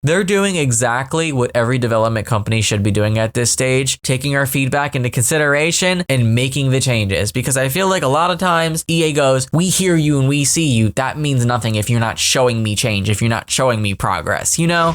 They're doing exactly what every development company should be doing at this stage, taking our feedback into consideration and making the changes. Because I feel like a lot of times EA goes, we hear you and we see you. That means nothing if you're not showing me change, if you're not showing me progress, you know?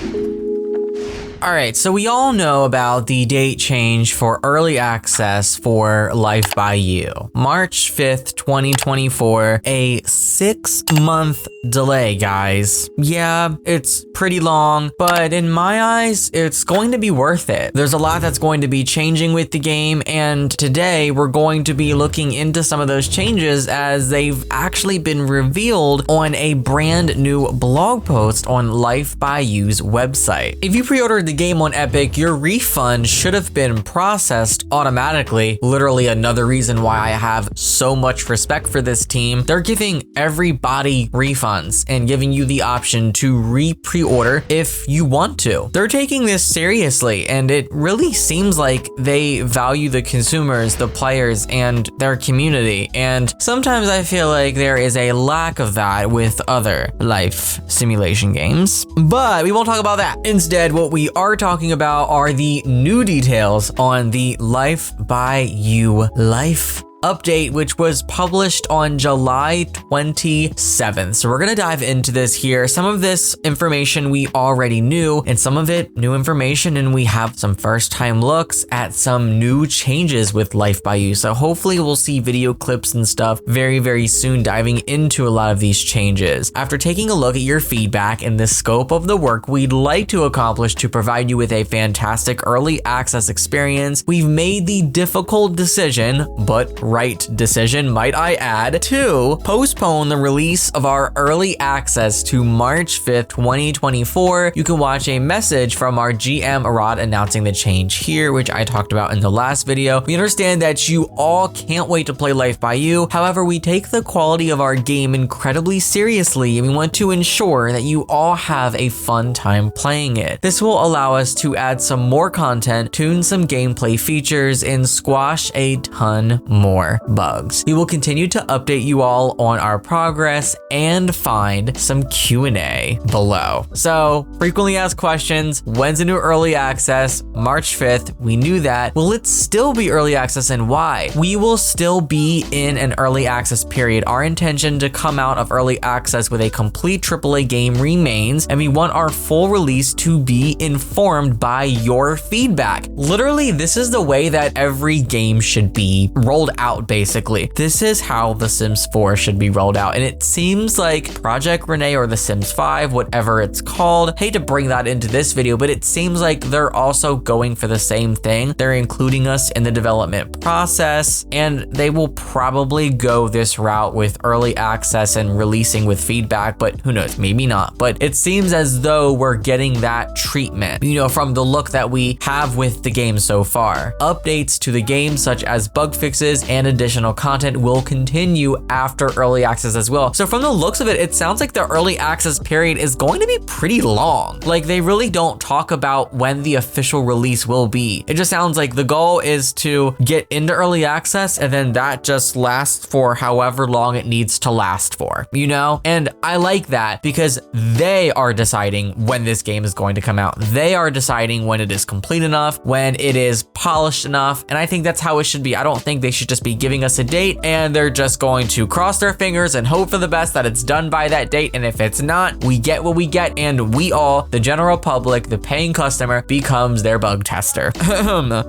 All right, so we all know about the date change for early access for Life by You. March 5th, 2024, a 6-month delay, guys. Yeah, it's pretty long, but in my eyes, it's going to be worth it. There's a lot that's going to be changing with the game, and today we're going to be looking into some of those changes as they've actually been revealed on a brand new blog post on Life by You's website. If you pre-ordered the game on Epic, your refund should have been processed automatically. Literally another reason why I have so much respect for this team. They're giving everybody refunds and giving you the option to pre-order if you want to. They're taking this seriously, and it really seems like they value the consumers, the players, and their community. And sometimes I feel like there is a lack of that with other life simulation games. But we won't talk about that. Instead, what we are talking about are the new details on the Life by You life update, which was published on July 27th. So we're gonna dive into this here. Some of this information we already knew, and some of it new information, and we have some first time looks at some new changes with Life by You. So hopefully we'll see video clips and stuff very, very soon diving into a lot of these changes. After taking a look at your feedback and the scope of the work we'd like to accomplish to provide you with a fantastic early access experience, we've made the difficult decision, but right decision, might I add, to postpone the release of our early access to March 5th, 2024. You can watch a message from our GM Arad announcing the change here, which I talked about in the last video. We understand that you all can't wait to play Life by You. However, we take the quality of our game incredibly seriously, and we want to ensure that you all have a fun time playing it. This will allow us to add some more content, tune some gameplay features, and squash a ton more bugs. We will continue to update you all on our progress and find some Q&A below. So, frequently asked questions, when's the new early access? March 5th, we knew that. Will it still be early access, and why? We will still be in an early access period. Our intention to come out of early access with a complete AAA game remains, and we want our full release to be informed by your feedback. Literally, this is the way that every game should be rolled out, basically. This is how The Sims 4 should be rolled out, and it seems like Project Renee or The Sims 5, whatever it's called, hate to bring that into this video, but it seems like they're also going for the same thing. They're including us in the development process, and they will probably go this route with early access and releasing with feedback, but who knows, maybe not. But it seems as though we're getting that treatment, you know, from the look that we have with the game so far. Updates to the game, such as bug fixes and additional content, will continue after early access as well. So from the looks of it, it sounds like the early access period is going to be pretty long. Like, they really don't talk about when the official release will be. It just sounds like the goal is to get into early access, and then that just lasts for however long it needs to last for, you know? And I like that because they are deciding when this game is going to come out. They are deciding when it is complete enough, when it is polished enough, and I think that's how it should be. I don't think they should just be giving us a date and they're just going to cross their fingers and hope for the best that it's done by that date, and if it's not, we get what we get, and we all, the general public, the paying customer, becomes their bug tester.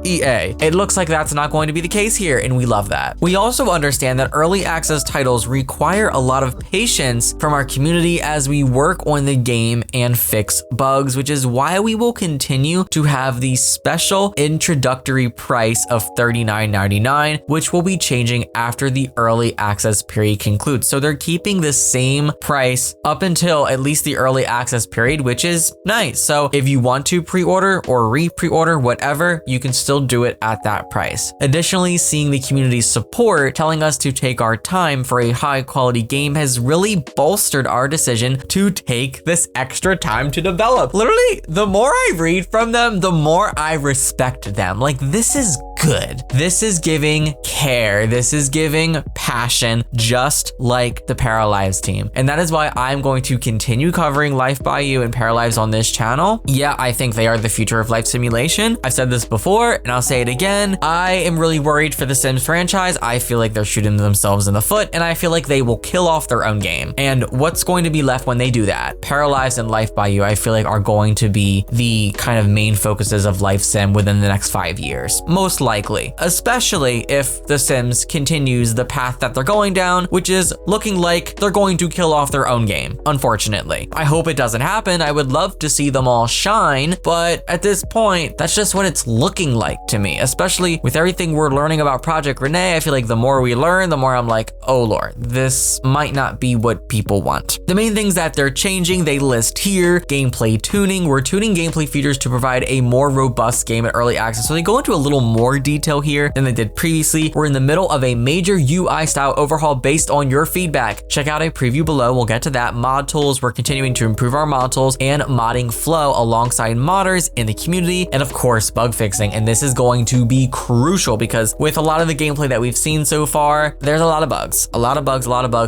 EA. It looks like that's not going to be the case here, and we love that. We also understand that early access titles require a lot of patience from our community as we work on the game and fix bugs, which is why we will continue to have the special introductory price of $39.99, which will be changing after the early access period concludes. So they're keeping the same price up until at least the early access period, which is nice. So if you want to pre-order or re-pre-order, whatever, you can still do it at that price. Additionally, seeing the community's support telling us to take our time for a high quality game has really bolstered our decision to take this extra time to develop. Literally, the more I read from them, the more I respect them. Like, this is good. This is giving care. This is giving passion, just like the Paralives team. And that is why I'm going to continue covering Life by You and Paralives on this channel. Yeah, I think they are the future of life simulation. I've said this before and I'll say it again. I am really worried for the Sims franchise. I feel like they're shooting themselves in the foot and I feel like they will kill off their own game. And what's going to be left when they do that? Paralives and Life by You, I feel like are going to be the kind of main focuses of life sim within the next 5 years, most likely, especially if the Sims continues the path that they're going down, which is looking like they're going to kill off their own game, unfortunately. I hope it doesn't happen. I would love to see them all shine, but at this point, that's just what it's looking like to me, especially with everything we're learning about Project Renee. I feel like the more we learn, the more I'm like, oh Lord, this might not be what people want. The main things that they're changing, they list here: gameplay tuning. We're tuning gameplay features to provide a more robust game at early access. So they go into a little more detail here than they did previously. We're in the middle of a major UI style overhaul based on your feedback. Check out a preview below. We'll get to that. Mod tools. We're continuing to improve our mod tools and modding flow alongside modders in the community. And of course, bug fixing. And this is going to be crucial because with a lot of the gameplay that we've seen so far, there's a lot of bugs. A lot of bugs.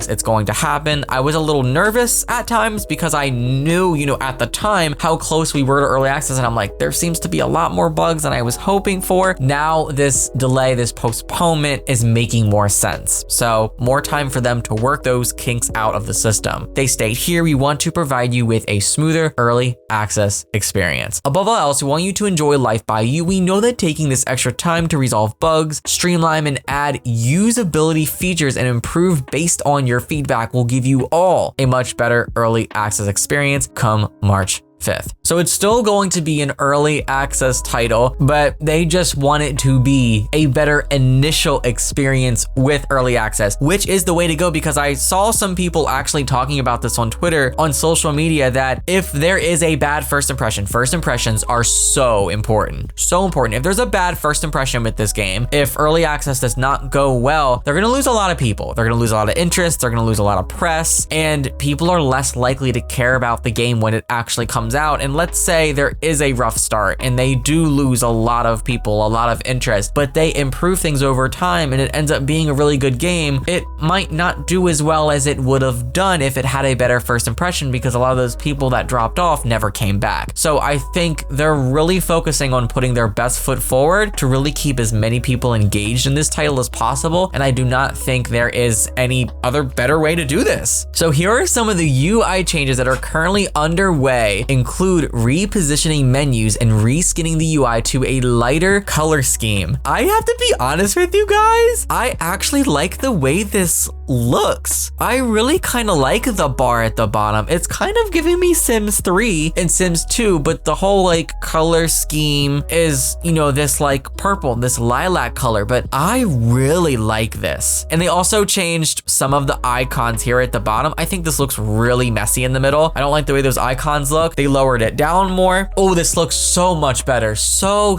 It's going to happen. I was a little nervous at times because I knew, at the time how close we were to early access. And I'm like, there seems to be a lot more bugs than I was hoping for. Now this delay, this postponement is making more sense. So more time for them to work those kinks out of the system. They state here, we want to provide you with a smoother early access experience. Above all else, we want you to enjoy Life by You. We know that taking this extra time to resolve bugs, streamline and add usability features and improve based on your feedback will give you all a much better early access experience come March 5th. So it's still going to be an early access title, but they just want it to be a better initial experience with early access, which is the way to go because I saw some people actually talking about this on Twitter, on social media, that if there is a bad first impressions are so important. So important. If there's a bad first impression with this game, if early access does not go well, they're gonna lose a lot of people. They're gonna lose a lot of interest, they're gonna lose a lot of press, and people are less likely to care about the game when it actually comes out. And let's say there is a rough start and they do lose a lot of people, a lot of interest, but they improve things over time and it ends up being a really good game. It might not do as well as it would have done if it had a better first impression because a lot of those people that dropped off never came back. So I think they're really focusing on putting their best foot forward to really keep as many people engaged in this title as possible. And I do not think there is any other better way to do this. So here are some of the UI changes that are currently underway, include repositioning menus and reskinning the UI to a lighter color scheme. I have to be honest with you guys, I actually like the way this looks. I really kind of like the bar at the bottom. It's kind of giving me Sims 3 and Sims 2, but the whole like color scheme is, this like purple, this lilac color, but I really like this. And they also changed some of the icons here at the bottom. I think this looks really messy in the middle. I don't like the way those icons look. They lowered it down more. Oh, this looks so much better. So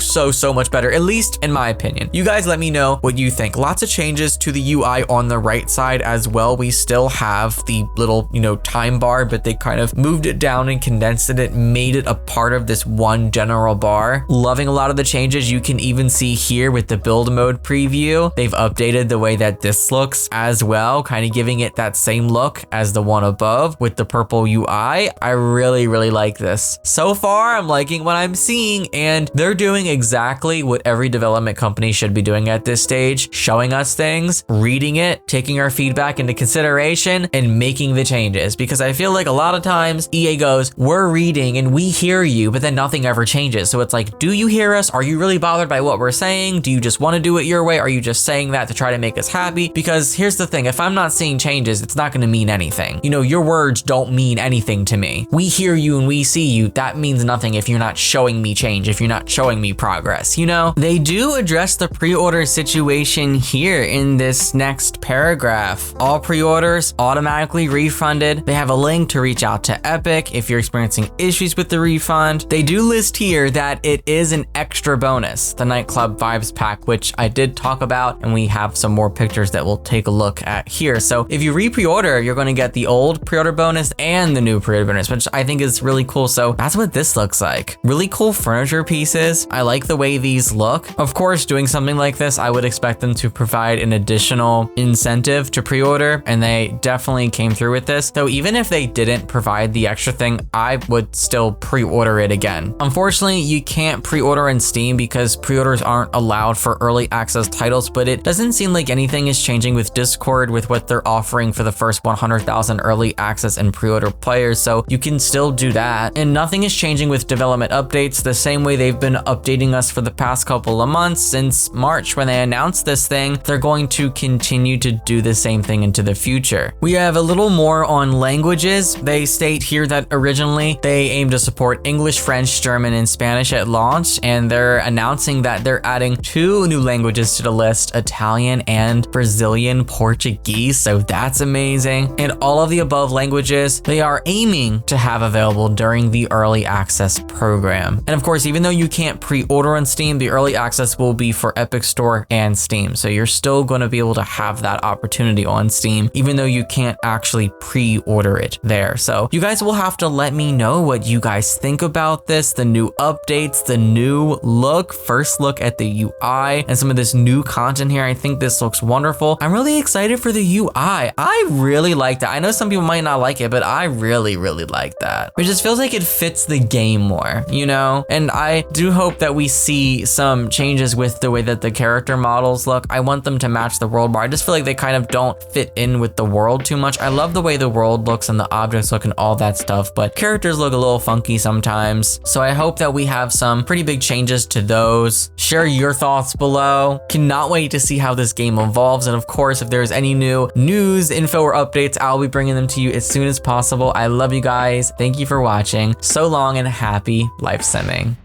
much better, at least in my opinion. You guys let me know what you think. Lots of changes to the UI on the right side as well. We still have the little, time bar, but they kind of moved it down and condensed it, made it a part of this one general bar. Loving a lot of the changes. You can even see here with the build mode preview, they've updated the way that this looks as well, kind of giving it that same look as the one above with the purple UI. I really like this. So far, I'm liking what I'm seeing, and they're doing exactly what every development company should be doing at this stage, showing us things, reading it, taking our feedback into consideration, and making the changes. Because I feel like a lot of times EA goes, we're reading and we hear you, but then nothing ever changes. So it's like, do you hear us? Are you really bothered by what we're saying? Do you just want to do it your way? Are you just saying that to try to make us happy? Because here's the thing, if I'm not seeing changes, it's not going to mean anything. Your words don't mean anything to me. We hear you and we see you. That means nothing if you're not showing me change, if you're not showing me progress, They do address the pre-order situation here in this next paragraph. PDF. All pre-orders automatically refunded. They have a link to reach out to Epic if you're experiencing issues with the refund. They do list here that it is an extra bonus, the Nightclub Vibes Pack, which I did talk about, and we have some more pictures that we'll take a look at here. So if you pre-order, you're going to get the old pre-order bonus and the new pre-order bonus, which I think is really cool. So that's what this looks like. Really cool furniture pieces. I like the way these look. Of course, doing something like this, I would expect them to provide an additional incentive to pre-order, and they definitely came through with this. So even if they didn't provide the extra thing, I would still pre-order it again. Unfortunately, you can't pre-order in Steam because pre-orders aren't allowed for early access titles, but it doesn't seem like anything is changing with Discord with what they're offering for the first 100,000 early access and pre-order players, so you can still do that. And nothing is changing with development updates the same way they've been updating us for the past couple of months since March when they announced this thing. They're going to continue to do the same thing into the future. We have a little more on languages. They state here that originally they aim to support English, French, German, and Spanish at launch, and they're announcing that they're adding 2 new languages to the list, Italian and Brazilian Portuguese, so that's amazing. And all of the above languages they are aiming to have available during the early access program. And of course, even though you can't pre-order on Steam, the early access will be for Epic Store and Steam, so you're still going to be able to have that opportunity on Steam, even though you can't actually pre-order it there. So you guys will have to let me know what you guys think about this, the new updates, the new look, first look at the UI, and some of this new content here. I think this looks wonderful. I'm really excited for the UI. I really like that. I know some people might not like it, but I really like that. It just feels like it fits the game more, you know? And I do hope that we see some changes with the way that the character models look. I want them to match the world more. I just feel like they kind of don't fit in with the world too much. I love the way the world looks and the objects look and all that stuff, but characters look a little funky sometimes. So I hope that we have some pretty big changes to those. Share your thoughts below. Cannot wait to see how this game evolves. And of course, if there's any new news, info, or updates, I'll be bringing them to you as soon as possible. I love you guys. Thank you for watching. So long and happy life simming.